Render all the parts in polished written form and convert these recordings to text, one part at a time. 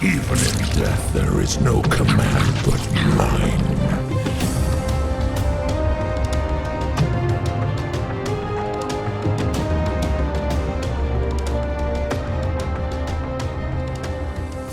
Even in death, there is no command but mine.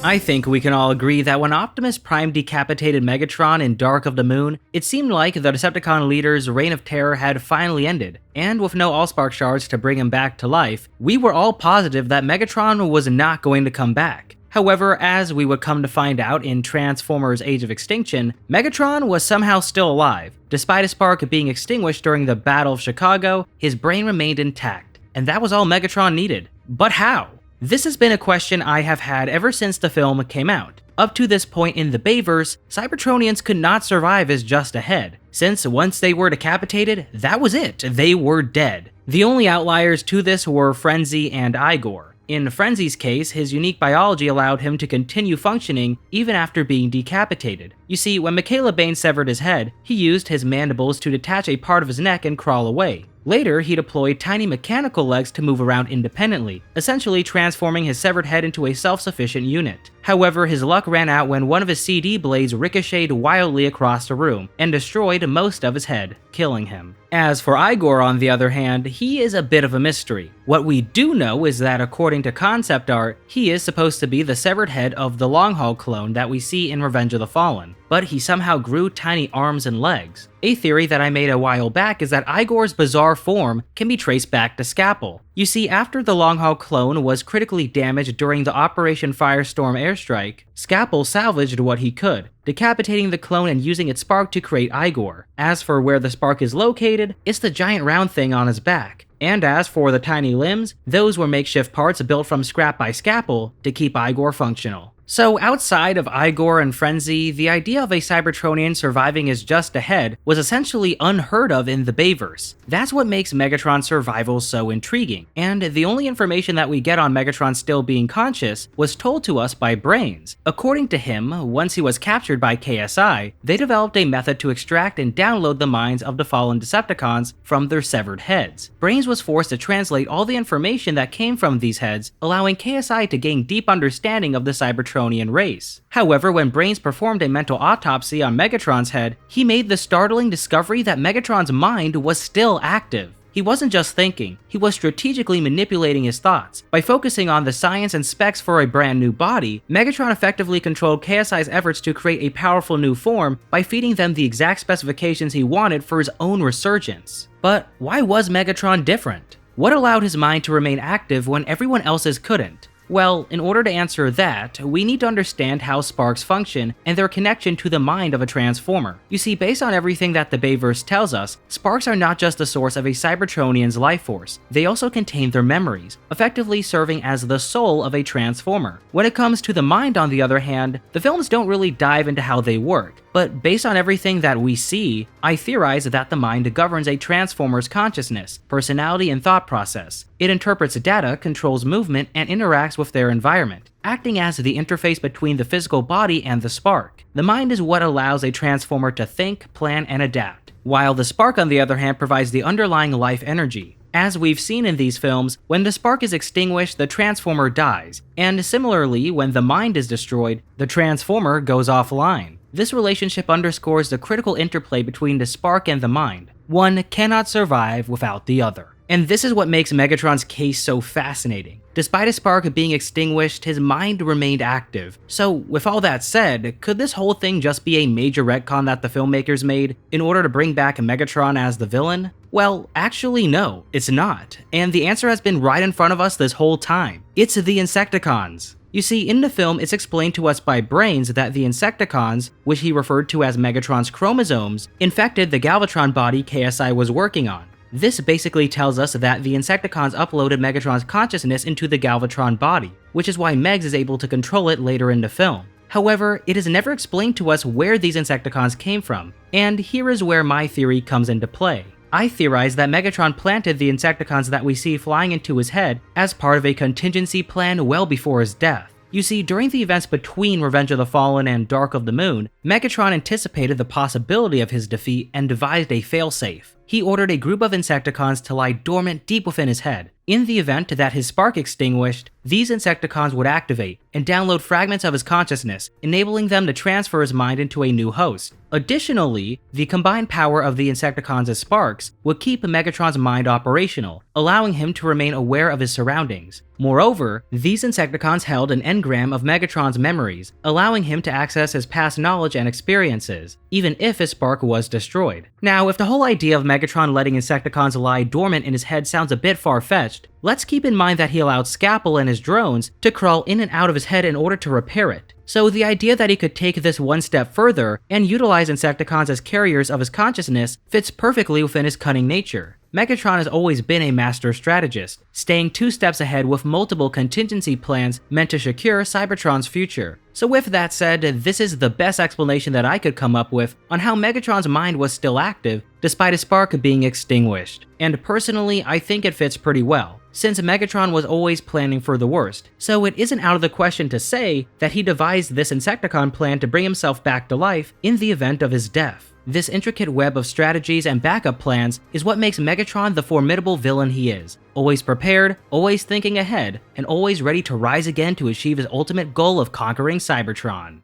I think we can all agree that when Optimus Prime decapitated Megatron in Dark of the Moon, it seemed like the Decepticon leader's reign of terror had finally ended, and with no Allspark shards to bring him back to life, we were all positive that Megatron was not going to come back. However, as we would come to find out in Transformers Age of Extinction, Megatron was somehow still alive. Despite his spark being extinguished during the Battle of Chicago, his brain remained intact, and that was all Megatron needed. But how? This has been a question I have had ever since the film came out. Up to this point in the Bayverse, Cybertronians could not survive as just a head, since once they were decapitated, that was it, they were dead. The only outliers to this were Frenzy and Igor. In Frenzy's case, his unique biology allowed him to continue functioning even after being decapitated. You see, when Michaela Bane severed his head, he used his mandibles to detach a part of his neck and crawl away. Later, he deployed tiny mechanical legs to move around independently, essentially transforming his severed head into a self-sufficient unit. However, his luck ran out when one of his CD blades ricocheted wildly across the room and destroyed most of his head, killing him. As for Igor, on the other hand, he is a bit of a mystery. What we do know is that according to concept art, he is supposed to be the severed head of the Long Haul clone that we see in Revenge of the Fallen, but he somehow grew tiny arms and legs. A theory that I made a while back is that Igor's bizarre form can be traced back to Scapel. You see, after the Long Haul clone was critically damaged during the Operation Firestorm airstrike, Scapel salvaged what he could, decapitating the clone and using its spark to create Igor. As for where the spark is located, it's the giant round thing on his back. And as for the tiny limbs, those were makeshift parts built from scrap by Scapel to keep Igor functional. So outside of Igor and Frenzy, the idea of a Cybertronian surviving as just a head was essentially unheard of in the Bayverse. That's what makes Megatron's survival so intriguing, and the only information that we get on Megatron still being conscious was told to us by Brains. According to him, once he was captured by KSI, they developed a method to extract and download the minds of the fallen Decepticons from their severed heads. Brains was forced to translate all the information that came from these heads, allowing KSI to gain deep understanding of the Cybertronian race. However, when Brains performed a mental autopsy on Megatron's head, he made the startling discovery that Megatron's mind was still active. He wasn't just thinking, he was strategically manipulating his thoughts. By focusing on the science and specs for a brand new body, Megatron effectively controlled KSI's efforts to create a powerful new form by feeding them the exact specifications he wanted for his own resurgence. But why was Megatron different? What allowed his mind to remain active when everyone else's couldn't? Well, in order to answer that, we need to understand how sparks function and their connection to the mind of a Transformer. You see, based on everything that the Bayverse tells us, sparks are not just the source of a Cybertronian's life force, they also contain their memories, effectively serving as the soul of a Transformer. When it comes to the mind, on the other hand, the films don't really dive into how they work, but based on everything that we see, I theorize that the mind governs a Transformer's consciousness, personality, and thought process. It interprets data, controls movement, and interacts with their environment, acting as the interface between the physical body and the spark. The mind is what allows a Transformer to think, plan, and adapt, while the spark, on the other hand, provides the underlying life energy. As we've seen in these films, when the spark is extinguished, the Transformer dies, and similarly, when the mind is destroyed, the Transformer goes offline. This relationship underscores the critical interplay between the spark and the mind. One cannot survive without the other. And this is what makes Megatron's case so fascinating. Despite his spark being extinguished, his mind remained active. So, with all that said, could this whole thing just be a major retcon that the filmmakers made in order to bring back Megatron as the villain? Well, actually no, it's not. And the answer has been right in front of us this whole time. It's the Insecticons. You see, in the film, it's explained to us by Brains that the Insecticons, which he referred to as Megatron's chromosomes, infected the Galvatron body KSI was working on. This basically tells us that the Insecticons uploaded Megatron's consciousness into the Galvatron body, which is why Megs is able to control it later in the film. However, it is never explained to us where these Insecticons came from, and here is where my theory comes into play. I theorize that Megatron planted the Insecticons that we see flying into his head as part of a contingency plan well before his death. You see, during the events between Revenge of the Fallen and Dark of the Moon, Megatron anticipated the possibility of his defeat and devised a failsafe. He ordered a group of Insecticons to lie dormant deep within his head. In the event that his spark extinguished, these Insecticons would activate and download fragments of his consciousness, enabling them to transfer his mind into a new host. Additionally, the combined power of the Insecticons as sparks would keep Megatron's mind operational, allowing him to remain aware of his surroundings. Moreover, these Insecticons held an engram of Megatron's memories, allowing him to access his past knowledge and experiences, even if his spark was destroyed. Now, if the whole idea of Megatron letting Insecticons lie dormant in his head sounds a bit far-fetched, let's keep in mind that he allowed Scalpel and his drones to crawl in and out of his head in order to repair it. So the idea that he could take this one step further and utilize Insecticons as carriers of his consciousness fits perfectly within his cunning nature. Megatron has always been a master strategist, staying 2 steps ahead with multiple contingency plans meant to secure Cybertron's future. So with that said, this is the best explanation that I could come up with on how Megatron's mind was still active despite his spark being extinguished. And personally, I think it fits pretty well, since Megatron was always planning for the worst, so it isn't out of the question to say that he devised this Insecticon plan to bring himself back to life in the event of his death. This intricate web of strategies and backup plans is what makes Megatron the formidable villain he is, always prepared, always thinking ahead, and always ready to rise again to achieve his ultimate goal of conquering Cybertron.